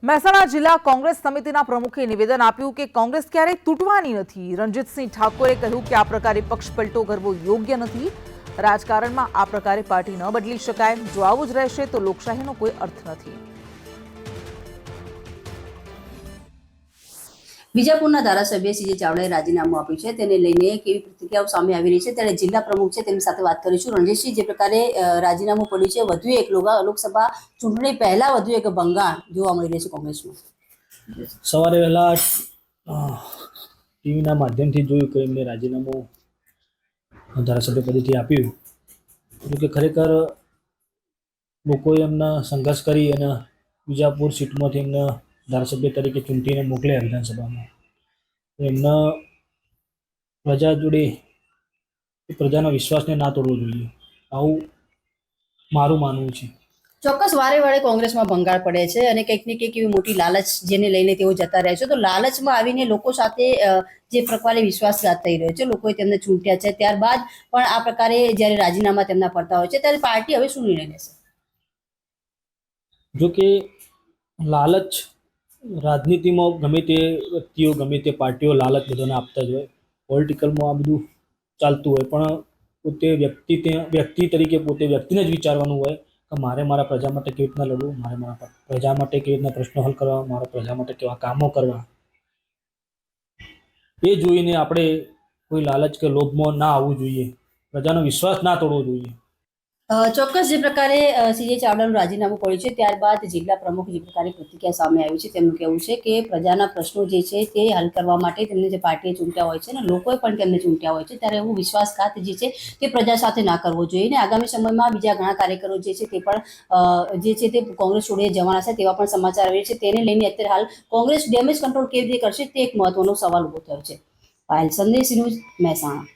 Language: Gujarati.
મહેસાણા જિલ્લા કોંગ્રેસ સમિતિના પ્રમુખે નિવેદન આપ્યું કે કોંગ્રેસ ક્યારેય તૂટવાની નથી। રણજીતસિંહ ઠાકોરે કહ્યું કે આ પ્રકારે પક્ષ પલટો કરવો યોગ્ય નથી। રાજકારણમાં આ પ્રકારે પાર્ટી ન બદલી શકાય। જો આવું જ રહેશે તો લોકશાહીનો કોઈ અર્થ નથી। બીજાપુરના ધારાસભ્ય સીજે ચાવડાએ રાજીનામું આપ્યું છે, તેને લઈને કેવી પ્રતિક્રિયાઓ સામે આવી રહી છે ત્યારે જિલ્લા પ્રમુખ છે તેમની સાથે વાત કરીશું। રણજીતસિંહ, જે પ્રકારે રાજીનામું પડ્યું છે, વધુ એક લોકસભા ચૂંટણી પહેલા વધુ એક ભંગાણ જોવા મળી રહ્યું છે કોંગ્રેસમાં। સવારે વહેલા ટીવીના માધ્યમથી જોયું કે એમને રાજીનામું ધારાસભ્ય પદેથી આપ્યું। જોકે ખરેખર લોકોએ એમના સંઘર્ષ કરી અને બીજાપુર સીટમાંથી એમને ધારાસભ્ય તરીકે ચૂંટીને મોકલ્યા વિધાનસભામાં। એમના પ્રજા જોડે પ્રજાના વિશ્વાસને ના તોડવો જોઈએ, આવું મારું માનવું છે। ચોક્કસ વારે વારે કોંગ્રેસમાં ભંગાણ પડે છે અને કંઈક ને કંઈક એવી મોટી લાલચ જેને લઈને તેઓ જતા રહે છે, તો લાલચમાં આવીને લોકો સાથે જે પ્રકારે વિશ્વાસઘાત થઈ રહ્યો છે, લોકોએ તેમને ચૂંટ્યા છે, ત્યારબાદ પણ આ પ્રકારે જ્યારે રાજીનામા તેમના પડતા હોય છે ત્યારે પાર્ટી હવે શું નિર્ણય લેશે? જો કે લાલચ રાજનીતિમાં ગમે તે વ્યક્તિઓ ગમે તે પાર્ટીઓ લાલચ બધાને આપતા જ હોય। પોલિટિકલમાં આ બધું ચાલતું હોય, પણ પોતે વ્યક્તિ તરીકે પોતે વ્યક્તિને જ વિચારવાનું હોય કે મારે મારા પ્રજા માટે કેવી રીતના લડવું, મારે મારા પ્રજા માટે કેવી રીતના પ્રશ્નો હલ કરવા, મારા પ્રજા માટે કેવા કામો કરવા, એ જોઈને આપણે કોઈ લાલચ કે લોભમાં ના આવવું જોઈએ, પ્રજાનો વિશ્વાસ ના તોડવો જોઈએ। ચોક્કસ જે પ્રકારે સીજે ચાવડાનું રાજીનામું પડ્યું છે ત્યારબાદ જિલ્લા પ્રમુખ જે પ્રકારે પ્રતિક્રિયા સામે આવી છે તેમનું કહેવું છે કે પ્રજાના પ્રશ્નો જે છે તે હલ કરવા માટે તેમને જે પાર્ટીએ ચૂંટ્યા હોય છે અને લોકોએ પણ તેમને ચૂંટ્યા હોય છે, ત્યારે એવું વિશ્વાસઘાત જે છે તે પ્રજા સાથે ના કરવો જોઈએ અને આગામી સમયમાં બીજા ઘણા કાર્યકરો જે છે તે પણ જે છે તે કોંગ્રેસ છોડી જવાના છે તેવા પણ સમાચાર આવે છે। તેને લઈને અત્યારે હાલ કોંગ્રેસ ડેમેજ કંટ્રોલ કેવી રીતે કરશે તે એક મહત્વનો સવાલ ઉભો થયો છે। પાયલ સંદેશ ન્યૂઝ, મહેસાણા।